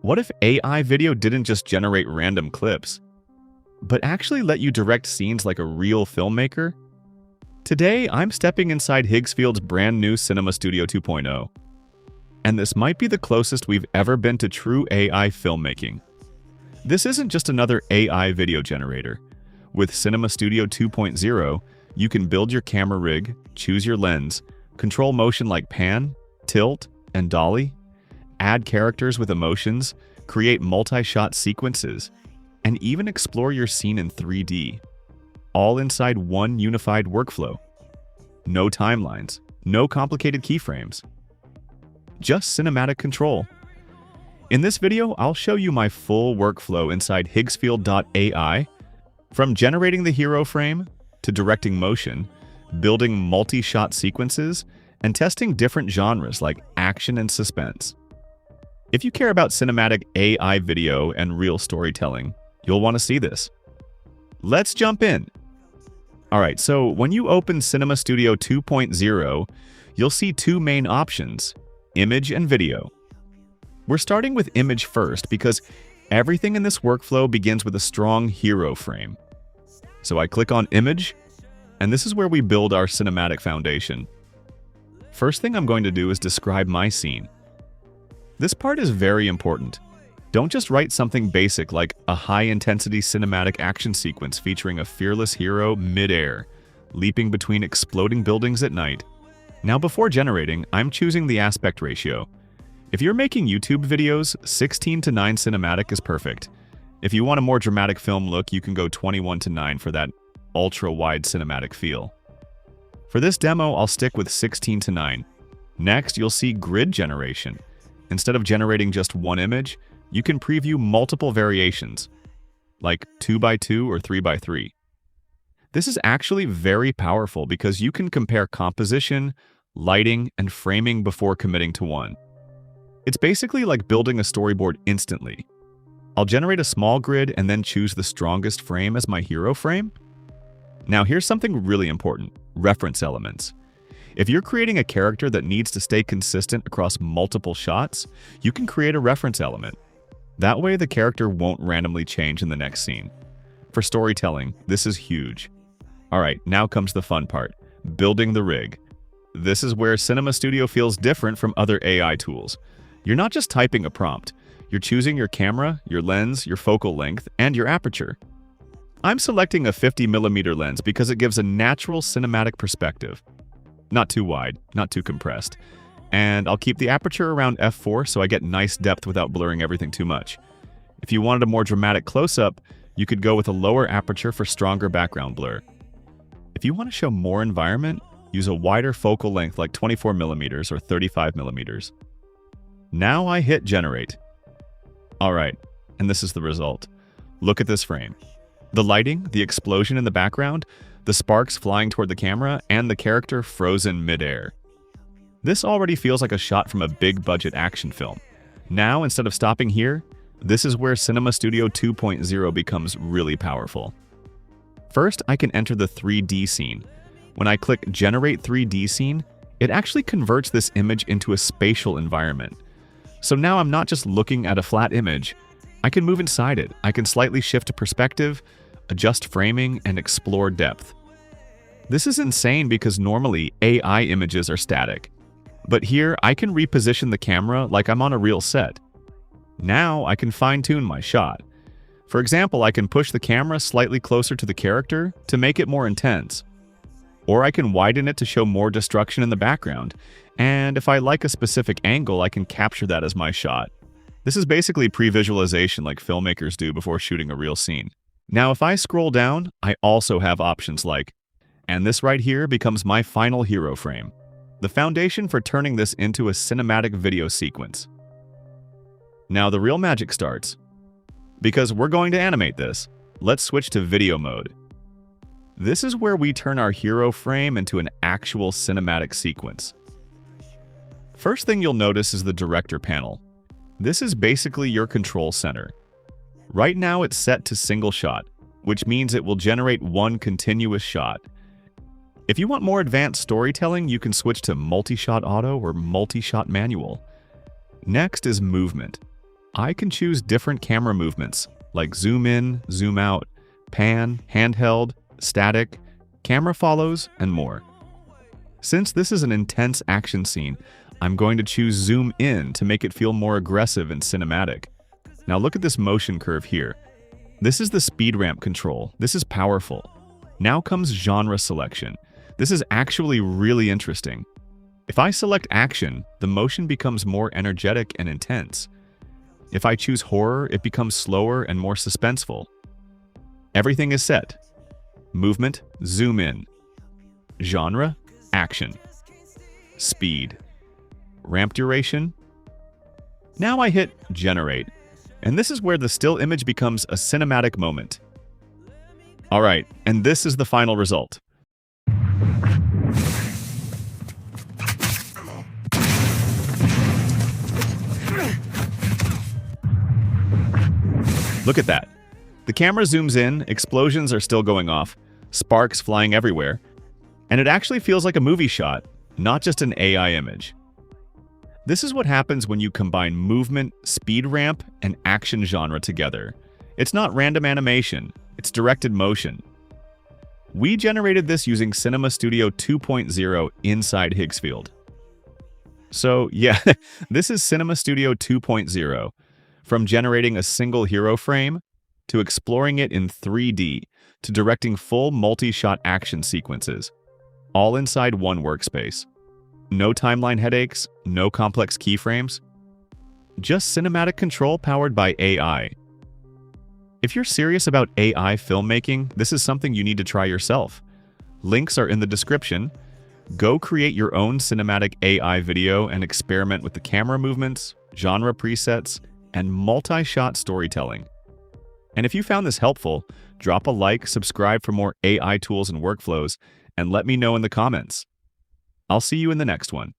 What if AI video didn't just generate random clips, but actually let you direct scenes like a real filmmaker? Today, I'm stepping inside Higgsfield's brand new Cinema Studio 2.0, and this might be the closest we've ever been to true AI filmmaking. This isn't just another AI video generator. With Cinema Studio 2.0, you can build your camera rig, choose your lens, control motion like pan, tilt, and dolly, add characters with emotions, create multi-shot sequences, and even explore your scene in 3D, all inside one unified workflow. No timelines, no complicated keyframes, just cinematic control. In this video, I'll show you my full workflow inside Higgsfield.ai, from generating the hero frame to directing motion, building multi-shot sequences, and testing different genres like action and suspense. If you care about cinematic AI video and real storytelling, you'll want to see this. Let's jump in. Alright, so when you open Cinema Studio 2.0, you'll see two main options, image and video. We're starting with image first because everything in this workflow begins with a strong hero frame. So I click on image, and this is where we build our cinematic foundation. First thing I'm going to do is describe my scene. This part is very important. Don't just write something basic like a high-intensity cinematic action sequence featuring a fearless hero mid-air, leaping between exploding buildings at night. Now before generating, I'm choosing the aspect ratio. If you're making YouTube videos, 16:9 cinematic is perfect. If you want a more dramatic film look, you can go 21:9 for that ultra-wide cinematic feel. For this demo, I'll stick with 16:9. Next, you'll see grid generation. Instead of generating just one image, you can preview multiple variations, like 2x2 or 3x3. This is actually very powerful because you can compare composition, lighting, and framing before committing to one. It's basically like building a storyboard instantly. I'll generate a small grid and then choose the strongest frame as my hero frame. Now here's something really important, reference elements. If you're creating a character that needs to stay consistent across multiple shots, you can create a reference element. That way the character won't randomly change in the next scene. For storytelling, this is huge. Alright, now comes the fun part, building the rig. This is where Cinema Studio feels different from other AI tools. You're not just typing a prompt, you're choosing your camera, your lens, your focal length, and your aperture. I'm selecting a 50mm lens because it gives a natural cinematic perspective. Not too wide, not too compressed. And I'll keep the aperture around f4 so I get nice depth without blurring everything too much. If you wanted a more dramatic close-up, you could go with a lower aperture for stronger background blur. If you want to show more environment, use a wider focal length like 24mm or 35mm. Now I hit generate. Alright, and this is the result. Look at this frame. The lighting, the explosion in the background, the sparks flying toward the camera, and the character frozen mid-air. This already feels like a shot from a big-budget action film. Now, instead of stopping here, this is where Cinema Studio 2.0 becomes really powerful. First, I can enter the 3D scene. When I click Generate 3D Scene, it actually converts this image into a spatial environment. So now I'm not just looking at a flat image. I can move inside it. I can slightly shift to perspective, adjust framing, and explore depth. This is insane because normally AI images are static. But here, I can reposition the camera like I'm on a real set. Now, I can fine-tune my shot. For example, I can push the camera slightly closer to the character to make it more intense. Or I can widen it to show more destruction in the background. And if I like a specific angle, I can capture that as my shot. This is basically pre-visualization like filmmakers do before shooting a real scene. Now, if I scroll down, I also have options like, and this right here becomes my final hero frame, the foundation for turning this into a cinematic video sequence. Now the real magic starts. Because we're going to animate this, let's switch to video mode. This is where we turn our hero frame into an actual cinematic sequence. First thing you'll notice is the director panel. This is basically your control center. Right now it's set to single shot, which means it will generate one continuous shot. If you want more advanced storytelling, you can switch to multi-shot auto or multi-shot manual. Next is movement. I can choose different camera movements like zoom in, zoom out, pan, handheld, static, camera follows, and more. Since this is an intense action scene, I'm going to choose zoom in to make it feel more aggressive and cinematic. Now look at this motion curve here. This is the speed ramp control. This is powerful. Now comes genre selection. This is actually really interesting. If I select action, the motion becomes more energetic and intense. If I choose horror, it becomes slower and more suspenseful. Everything is set. Movement, zoom in. Genre, action. Speed. Ramp duration. Now I hit generate, and this is where the still image becomes a cinematic moment. Alright, and this is the final result. Look at that. The camera zooms in, explosions are still going off, sparks flying everywhere, and it actually feels like a movie shot, not just an AI image. This is what happens when you combine movement, speed ramp, and action genre together. It's not random animation, it's directed motion. We generated this using Cinema Studio 2.0 inside Higgsfield. So yeah, this is Cinema Studio 2.0. From generating a single hero frame, to exploring it in 3D, to directing full multi-shot action sequences, all inside one workspace. No timeline headaches, no complex keyframes, just cinematic control powered by AI. If you're serious about AI filmmaking, this is something you need to try yourself. Links are in the description. Go create your own cinematic AI video and experiment with the camera movements, genre presets, and multi-shot storytelling. And if you found this helpful, drop a like, subscribe for more AI tools and workflows, and let me know in the comments. I'll see you in the next one.